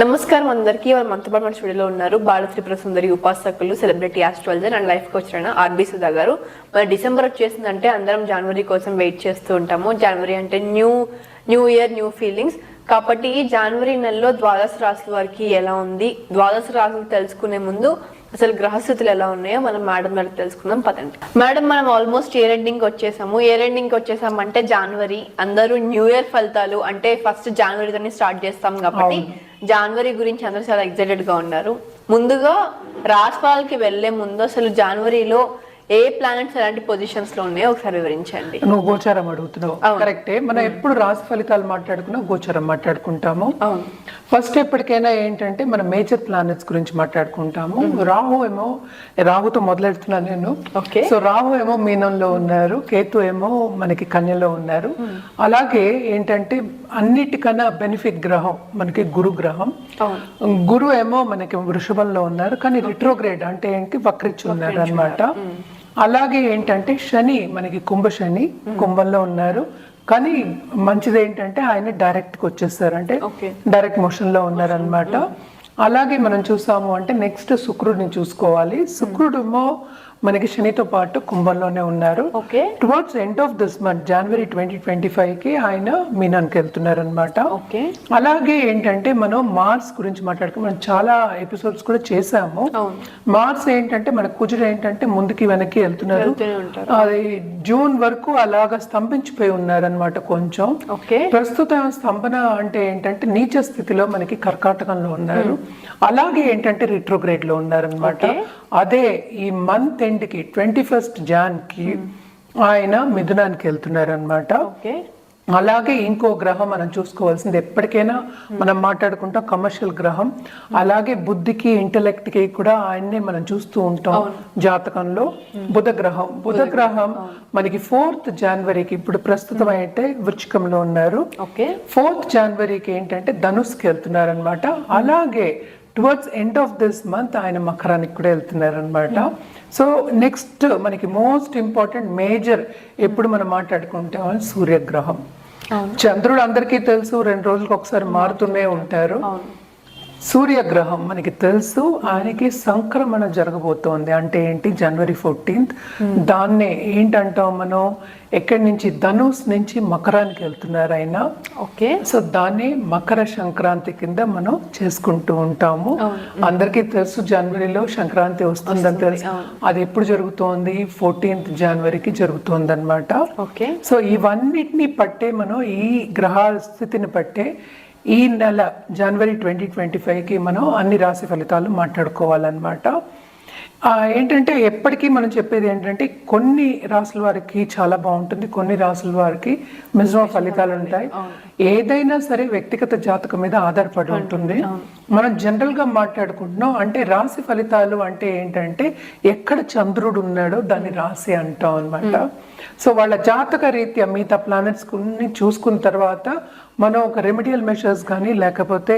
నమస్కారం అందరికీ. వాళ్ళు మనతో పాటు మన స్టూడియోలో ఉన్నారు బాల త్రిపుర సుందరి ఉపాసకులు, celebrity astrologer and life coach అయిన ఆర్బీ సుధా గారు. మరి డిసెంబర్ వచ్చేసిందంటే అందరం జనవరి కోసం వెయిట్ చేస్తూ ఉంటాము. జనవరి అంటే న్యూ ఇయర్, న్యూ ఫీలింగ్స్. కాబట్టి ఈ జనవరి నెలలో ద్వాదశ రాశుల వారికి ఎలా ఉంది, ద్వాదశ రాశులు తెలుసుకునే ముందు అసలు గ్రహస్థితులు ఎలా ఉన్నాయో మనం మేడం గారికి తెలుసుకుందాం పదండి. మేడం, మనం ఆల్మోస్ట్ ఇయర్ ఎండింగ్ వచ్చేసాము. ఇయర్ ఎండింగ్ వచ్చేసామంటే జనవరి, అందరూ న్యూ ఇయర్ ఫలితాలు అంటే ఫస్ట్ జనవరితోనే స్టార్ట్ చేస్తాం కాబట్టి జనవరి గురించి అందరూ చాలా ఎక్సైటెడ్ గా ఉన్నారు. ముందుగా రాశి వెళ్లే ముందు అసలు జనవరిలో ఏ ప్లానెట్స్ ఎలాంటి పొజిషన్స్ లో ఉన్నాయో ఒకసారి వివరించండి. నువ్వు గోచారం అడుగుతున్నావు, కరెక్టే. మనం ఎప్పుడు రాశి ఫలితాలు మాట్లాడుకున్నా గోచారం మాట్లాడుకుంటాము. ఫస్ట్ ఎప్పటికైనా ఏంటంటే మనం మేజర్ ప్లానెట్స్ గురించి మాట్లాడుకుంటాము. రాహుతో మొదలెడుతున్నాను నేను. సో రాహు ఏమో మీనంలో ఉన్నారు, కేతు ఏమో మనకి కన్యలో ఉన్నారు. అలాగే ఏంటంటే అన్నిటికన్నా బెనిఫిట్ గ్రహం మనకి గురు గ్రహం. గురు ఏమో మనకి వృషభంలో ఉన్నారు, కానీ రిట్రోగ్రేడ్ అంటే ఏంటి, వక్రించి ఉన్నారు అన్నమాట. అలాగే ఏంటంటే శని మనకి కుంభశని కుంభంలో ఉన్నారు, కానీ మంచిది ఏంటంటే ఆయన డైరెక్ట్ గా వచ్చేస్తారు, అంటే డైరెక్ట్ మోషన్ లో ఉన్నారు అనమాట. అలాగే మనం చూసాము అంటే నెక్స్ట్ శుక్రుడిని చూసుకోవాలి. శుక్రుడేమో మనకి శనితో పాటు కుంభంలోనే ఉన్నారు. Towards end of this month January 2025 కి ఆయన మీనానికి వెళ్తున్నారు అనమాట. అలాగే ఏంటంటే మనం మార్స్ గురించి మనం చాలా ఎపిసోడ్స్ కూడా చేసాము. మార్స్ ఏంటంటే మన కుజుడు ఏంటంటే ముందుకి వెనక్కి వెళ్తున్నారు. అది జూన్ వరకు అలాగా స్తంభించిపోయి ఉన్నారు అనమాట కొంచెం. ప్రస్తుతం స్తంభన అంటే ఏంటంటే నీచ స్థితిలో మనకి కర్కాటకంలో ఉన్నారు. అలాగే ఏంటంటే రిట్రోగ్రేడ్ లో ఉన్నారు అనమాట. అదే ఈ మంత్ ఎండ్ కి 21st Jan కి ఆయన మిథునానికి వెళ్తున్నారు అనమాట. అలాగే ఇంకో గ్రహం మనం చూసుకోవాల్సింది ఎప్పటికైనా మనం మాట్లాడుకుంటాం కమర్షియల్ గ్రహం. అలాగే బుద్ధికి ఇంటెలెక్ట్ కి కూడా ఆయన్నే మనం చూస్తూ ఉంటాం జాతకంలో. బుధ గ్రహం మనకి 4th January ఇప్పుడు ప్రస్తుతం అయితే వృచ్చికంలో ఉన్నారు. 4th January ఏంటంటే ధనుస్కి వెళ్తున్నారు అనమాట. అలాగే towards end of this month ఆయన మకరానికి కూడా వెళ్తున్నారు అనమాట. సో నెక్స్ట్ మనకి మోస్ట్ ఇంపార్టెంట్ మేజర్ ఎప్పుడు మనం మాట్లాడుకుంటాం సూర్యగ్రహం. చంద్రుడు అందరికీ తెలుసు 2 రోజులకు ఒకసారి మారుతూనే ఉంటారు. సూర్యగ్రహం మనకి తెలుసు ఆయనకి సంక్రమణ జరగబోతోంది. అంటే ఏంటి, January 14th. దాన్నే ఏంటంటాం మనం, ఎక్కడి నుంచి ధనుస్ నుంచి మకరానికి వెళ్తున్నారు ఆయన. సో దాన్ని మకర సంక్రాంతి కింద మనం చేసుకుంటూ ఉంటాము. అందరికీ తెలుసు జనవరిలో సంక్రాంతి వస్తుందని తెలుసు. అది ఎప్పుడు జరుగుతోంది, 14th January జరుగుతోంది అనమాట. సో ఇవన్నిటిని పట్టే మనం ఈ గ్రహ స్థితిని పట్టే ఈ నెల January 2025 మనం అన్ని రాశి ఫలితాలు మాట్లాడుకోవాలన్నమాట. ఏంటంటే ఎప్పటికీ మనం చెప్పేది ఏంటంటే కొన్ని రాసుల వారికి చాలా బాగుంటుంది, కొన్ని రాసుల వారికి మిశ్రమ ఫలితాలు ఉంటాయి. ఏదైనా సరే వ్యక్తిగత జాతకం మీద ఆధారపడి ఉంటుంది. మనం జనరల్ గా మాట్లాడుకుంటున్నాం అంటే రాశి ఫలితాలు అంటే ఏంటంటే ఎక్కడ చంద్రుడు ఉన్నాడో దాన్ని రాశి అంటాం అనమాట. సో వాళ్ళ జాతక రీత్యా మిగతా ప్లానెట్స్ చూసుకున్న తర్వాత మనం ఒక రెమెడియల్ మెషర్స్ కానీ లేకపోతే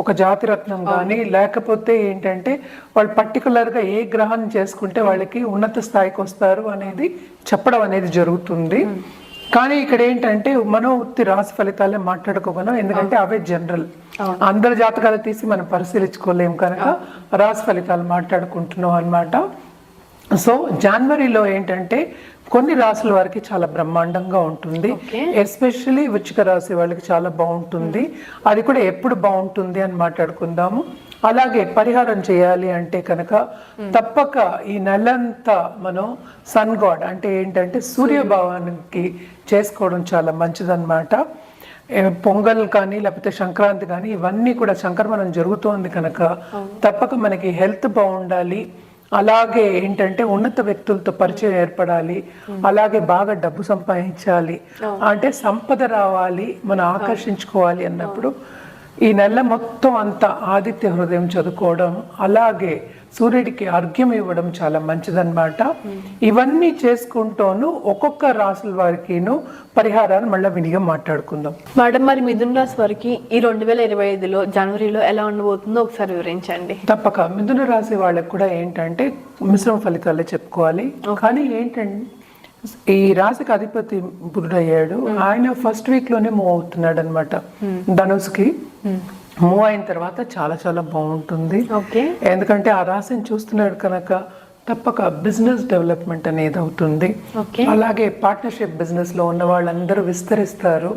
ఒక జాతిరత్నం కానీ లేకపోతే ఏంటంటే వాళ్ళు పర్టికులర్గా ఏ గ్రహం చేసుకుంటే వాళ్ళకి ఉన్నత స్థాయికి వస్తారు అనేది చెప్పడం అనేది జరుగుతుంది. కానీ ఇక్కడ ఏంటంటే మనం ఉత్తి రాశి ఫలితాలే మాట్లాడుకోగలం, ఎందుకంటే అవే జనరల్. అందరి జాతకాలు తీసి మనం పరిశీలించుకోలేము కనుక రాశి ఫలితాలు మాట్లాడుకుంటున్నాం అన్నమాట. సో జనవరిలో ఏంటంటే కొన్ని రాశుల వారికి చాలా బ్రహ్మాండంగా ఉంటుంది. ఎస్పెషల్లీ వృశ్చిక రాశి వాళ్ళకి చాలా బాగుంటుంది. అది కూడా ఎప్పుడు బాగుంటుంది అని మాట్లాడుకుందాము. అలాగే పరిహారం చేయాలి అంటే కనుక తప్పక ఈ నెలంతా మనం సన్ గాడ్ అంటే ఏంటంటే సూర్యభావానికి చేసుకోవడం చాలా మంచిదన్నమాట. పొంగల్ కానీ లేకపోతే సంక్రాంతి కానీ ఇవన్నీ కూడా సంక్రమణం జరుగుతోంది కనుక తప్పక మనకి హెల్త్ బాగుండాలి. అలాగే ఏంటంటే ఉన్నత వ్యక్తులతో పరిచయం ఏర్పడాలి. అలాగే బాగా డబ్బు సంపాదించాలి, అంటే సంపద రావాలి, మనం ఆకర్షించుకోవాలి అన్నప్పుడు ఈ నెల మొత్తం అంతా ఆదిత్య హృదయం చదువుకోవడం, అలాగే సూర్యుడికి అర్ఘ్యం ఇవ్వడం చాలా మంచిదన్నమాట. ఇవన్నీ చేసుకుంటూను ఒక్కొక్క రాశుల వారికిను పరిహారాలు మళ్ళీ వినిగా మాట్లాడుకుందాం. మేడం, మరి మిథున రాశి వారికి ఈ 2025లో జనవరిలో ఎలా ఉండబోతుందో ఒకసారి వివరించండి. తప్పక మిథున రాశి వాళ్ళకి కూడా ఏంటంటే మిశ్రమ ఫలితాలే చెప్పుకోవాలి. కానీ ఏంటంటే ఈ రాశికి అధిపతి బుధుడు అయ్యాడు. ఆయన ఫస్ట్ వీక్ లోనే మూవ్ అవుతున్నాడు అనమాట ధనుస్కి. మూవ్ అయిన తర్వాత చాలా చాలా బాగుంటుంది. ఓకే. ఎందుకంటే ఆ రాశిని చూస్తున్నాడు కనుక తప్పక బిజినెస్ డెవలప్మెంట్ అనేది అవుతుంది. ఓకే. అలాగే పార్ట్నర్షిప్ బిజినెస్ లో ఉన్న వాళ్ళందరూ విస్తరిస్తారు.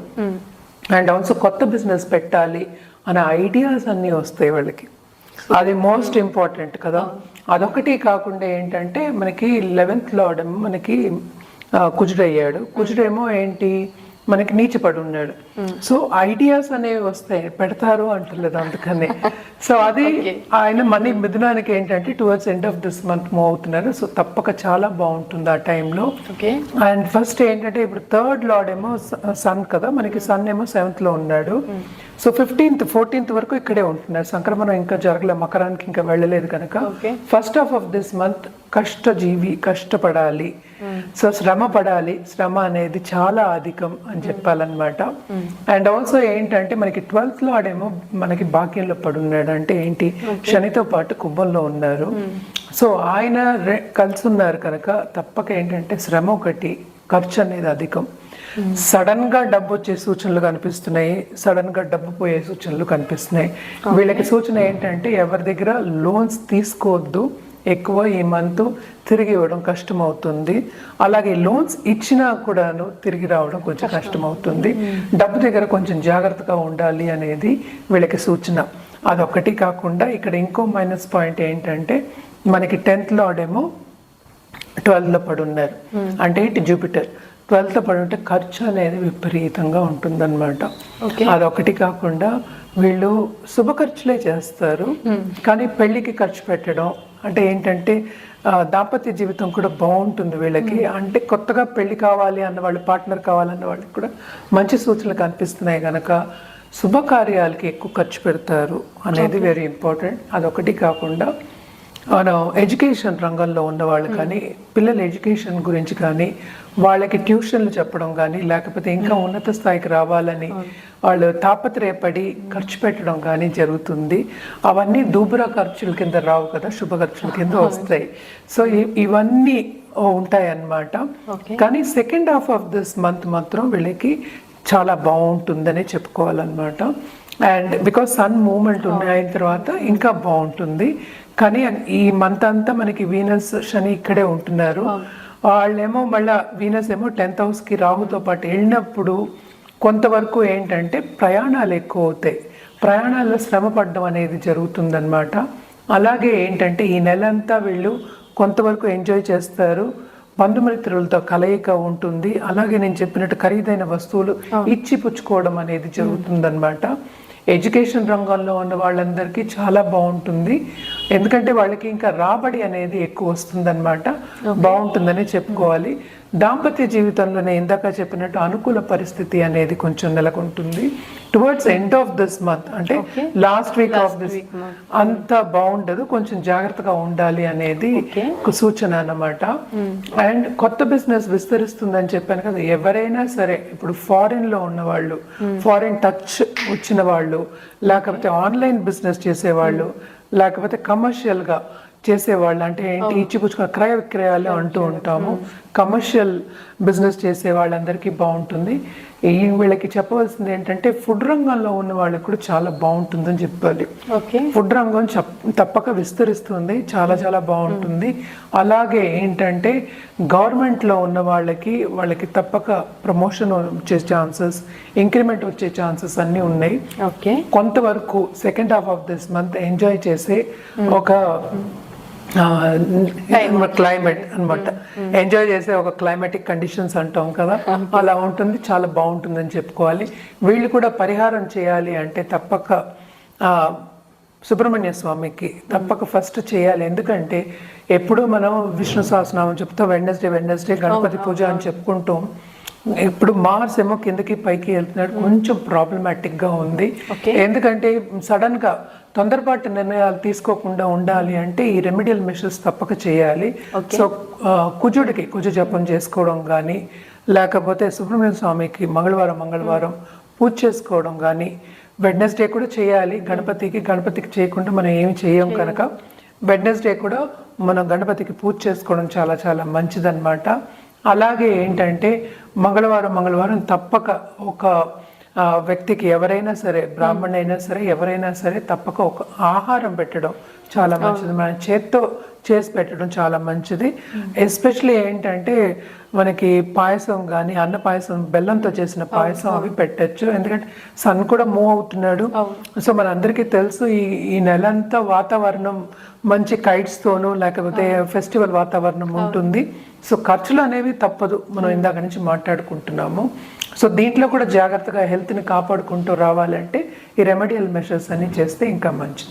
అండ్ ఆల్సో కొత్త బిజినెస్ పెట్టాలి అనే ఐడియాస్ అన్నీ వస్తాయి వాళ్ళకి. అది మోస్ట్ ఇంపార్టెంట్ కదా. అదొకటి కాకుండా ఏంటంటే మనకి 11th లార్డ్ మనకి కుజుడయ్యాడు. కుజుడేమో ఏంటి మనకి నీచపడి ఉన్నాడు. సో ఐడియాస్ అనేవి వస్తాయి, పెడతారు అంటలేదు అందుకనే. సో అది ఆయన మనీ మిథునానికి ఏంటంటే towards end of this month move అవుతున్నారు. సో తప్పక చాలా బాగుంటుంది ఆ టైంలో. అండ్ ఫస్ట్ ఏంటంటే ఇప్పుడు 3rd లార్డ్ ఏమో సన్ కదా, మనకి సన్ ఏమో 7th లో ఉన్నాడు. సో 15th 14th వరకు ఇక్కడే ఉంటున్నారు. సంక్రమణం ఇంకా జరగలేదు, మకరానికి ఇంకా వెళ్ళలేదు కనుక first half of this month కష్టజీవి, కష్టపడాలి. సో శ్రమ పడాలి. శ్రమ అనేది చాలా అధికం అని చెప్పాలన్నమాట. అండ్ ఆల్సో ఏంటంటే మనకి 12th లార్డ్ ఏమో మనకి భాగ్యంలో పడున్నాడు. అంటే ఏంటి, శనితో పాటు కుంభంలో ఉన్నారు. సో ఆయన కలిసి ఉన్నారు కనుక తప్పక ఏంటంటే శ్రమ ఒకటి, ఖర్చు అనేది అధికం. సడన్ గా డబ్బు వచ్చే సూచనలు కనిపిస్తున్నాయి, సడన్ గా డబ్బు పోయే సూచనలు కనిపిస్తున్నాయి. వీళ్ళకి సూచన ఏంటంటే ఎవరి దగ్గర లోన్స్ తీసుకోవద్దు, ఎక్కువ ఈ మంత్ తిరిగి ఇవ్వడం కష్టం అవుతుంది. అలాగే లోన్స్ ఇచ్చినా కూడాను తిరిగి రావడం కొంచెం కష్టం అవుతుంది. డబ్బు దగ్గర కొంచెం జాగ్రత్తగా ఉండాలి అనేది వీళ్ళకి సూచన. అదొక్కటి కాకుండా ఇక్కడ ఇంకో మైనస్ పాయింట్ ఏంటంటే మనకి 10th లార్డ్ ఏమో 12th లో పడున్నారు. అంటే ఇటు జూపిటర్ 12th పడి ఉంటే ఖర్చు అనేది విపరీతంగా ఉంటుందన్నమాట. అదొకటి కాకుండా వీళ్ళు శుభ ఖర్చులే చేస్తారు, కానీ పెళ్లికి ఖర్చు పెట్టడం అంటే ఏంటంటే దాంపత్య జీవితం కూడా బాగుంటుంది వీళ్ళకి. అంటే కొత్తగా పెళ్లి కావాలి అన్న వాళ్ళు, పార్ట్నర్ కావాలన్న వాళ్ళకి కూడా మంచి సూచనలు కనిపిస్తున్నాయి కనుక శుభకార్యాలకి ఎక్కువ ఖర్చు పెడతారు అనేది వెరీ ఇంపార్టెంట్. అదొకటి కాకుండా మనం ఎడ్యుకేషన్ రంగంలో ఉన్న వాళ్ళు కానీ, పిల్లల ఎడ్యుకేషన్ గురించి కానీ, వాళ్ళకి ట్యూషన్లు చెప్పడం కానీ, లేకపోతే ఇంకా ఉన్నత స్థాయికి రావాలని వాళ్ళు తాపత్రయపడి ఖర్చు పెట్టడం కానీ జరుగుతుంది. అవన్నీ దూబురా ఖర్చుల కింద రావు కదా, శుభ ఖర్చుల కింద వస్తాయి. సో ఇవన్నీ ఉంటాయి అన్నమాట. కానీ second half of this month మాత్రం వీళ్ళకి చాలా బాగుంటుందని చెప్పుకోవాలన్నమాట. అండ్ బికాస్ సన్ మూమెంట్ అయిన తర్వాత ఇంకా బాగుంటుంది. కానీ ఈ మంత్ అంతా మనకి వీనస్ శని ఇక్కడే ఉంటున్నారు. వాళ్ళేమో మళ్ళీ వీనస్ ఏమో 10th హౌస్కి రాహుతో పాటు వెళ్ళినప్పుడు కొంతవరకు ఏంటంటే ప్రయాణాలు ఎక్కువ అవుతాయి, ప్రయాణాల్లో శ్రమ పడడం అనేది జరుగుతుందన్నమాట. అలాగే ఏంటంటే ఈ నెలంతా వీళ్ళు కొంతవరకు ఎంజాయ్ చేస్తారు, బంధుమిత్రులతో కలయిక ఉంటుంది. అలాగే నేను చెప్పినట్టు ఖరీదైన వస్తువులు ఇచ్చి పుచ్చుకోవడం అనేది జరుగుతుందన్నమాట. ఎడ్యుకేషన్ రంగంలో ఉన్న వాళ్ళందరికీ చాలా బాగుంటుంది, ఎందుకంటే వాళ్ళకి ఇంకా రాబడి అనేది ఎక్కువ వస్తుందన్నమాట. బాగుంటుందని చెప్పుకోవాలి. దాంపత్య జీవితంలో నేను ఇందాక చెప్పినట్టు అనుకూల పరిస్థితి అనేది కొంచెం నెలకొంటుంది. Towards end of this month అంటే లాస్ట్ వీక్ ఆఫ్ దిస్ అంత బాగుండదు, కొంచెం జాగ్రత్తగా ఉండాలి అనేది సూచన అన్నమాట. అండ్ కొత్త బిజినెస్ విస్తరిస్తుందని చెప్పాను కదా, ఎవరైనా సరే ఇప్పుడు ఫారిన్ లో ఉన్న వాళ్ళు, ఫారిన్ టచ్ వచ్చిన వాళ్ళు, లేకపోతే ఆన్లైన్ బిజినెస్ చేసేవాళ్ళు, లేకపోతే కమర్షియల్ గా చేసేవాళ్ళు, అంటే ఏంటి ఇచ్చిపుచ్చుకున్న క్రయ విక్రయాలు అంటూ ఉంటాము. కమర్షియల్ బిజినెస్ చేసే వాళ్ళందరికీ బాగుంటుంది. వీళ్ళకి చెప్పవలసింది ఏంటంటే ఫుడ్ రంగంలో ఉన్న వాళ్ళకి కూడా చాలా బాగుంటుందని చెప్పాలి. ఫుడ్ రంగం తప్పక విస్తరిస్తుంది, చాలా చాలా బాగుంటుంది. అలాగే ఏంటంటే గవర్నమెంట్లో ఉన్న వాళ్ళకి తప్పక ప్రమోషన్ వచ్చే ఛాన్సెస్, ఇంక్రిమెంట్ వచ్చే ఛాన్సెస్ అన్నీ ఉన్నాయి. కొంతవరకు second half of this month enjoy చేసే ఒక క్లైమేట్ అన్నమాట, ఎంజాయ్ చేసే ఒక క్లైమాటిక్ కండిషన్స్ అంటాం కదా, అలా ఉంటుంది. చాలా బాగుంటుందని చెప్పుకోవాలి. వీళ్ళు కూడా పరిహారం చేయాలి అంటే తప్పక సుబ్రహ్మణ్య స్వామికి తప్పక ఫస్ట్ చేయాలి. ఎందుకంటే ఎప్పుడు మనం విష్ణు సహస్రనామం చెప్తాం, వెడ్నెస్డే గణపతి పూజ అని చెప్పుకుంటాం. ఇప్పుడు మార్స్ ఏమో కిందకి పైకి వెళ్తున్నాడు, కొంచెం ప్రాబ్లమాటిక్ గా ఉంది. ఎందుకంటే సడన్ గా తొందరపాటు నిర్ణయాలు తీసుకోకుండా ఉండాలి అంటే ఈ రెమెడియల్ మెషర్స్ తప్పక చేయాలి. సో కుజుడికి కుజ జపం చేసుకోవడం కానీ, లేకపోతే సుబ్రహ్మణ్య స్వామికి మంగళవారం పూజ చేసుకోవడం కానీ, వెడ్నెస్డే కూడా చేయాలి. గణపతికి చేయకుండా మనం ఏమి చేయం కనుక వెడ్నెస్డే కూడా మనం గణపతికి పూజ చేసుకోవడం చాలా చాలా మంచిదన్నమాట. అలాగే ఏంటంటే మంగళవారం తప్పక ఒక వ్యక్తికి ఎవరైనా సరే, బ్రాహ్మణ్ అయినా సరే, ఎవరైనా సరే తప్పక ఒక ఆహారం పెట్టడం చాలా మంచిది. మన చేత్తో చేసి పెట్టడం చాలా మంచిది. ఎస్పెషలీ ఏంటంటే మనకి పాయసం కానీ, అన్న పాయసం, బెల్లంతో చేసిన పాయసం అవి పెట్టచ్చు. ఎందుకంటే సన్ కూడా మూవ్ అవుతున్నాడు. సో మనందరికీ తెలుసు ఈ నెలంతా వాతావరణం మంచి kites తోనూ లేకపోతే ఫెస్టివల్ వాతావరణం ఉంటుంది. సో ఖర్చులు అనేవి తప్పదు, మనం ఇందాక నుంచి మాట్లాడుకుంటున్నాము. సో దీంట్లో కూడా జాగ్రత్తగా హెల్త్ని కాపాడుకుంటూ రావాలంటే ఈ రెమెడియల్ మెషర్స్ అన్ని చేస్తే ఇంకా మంచిది.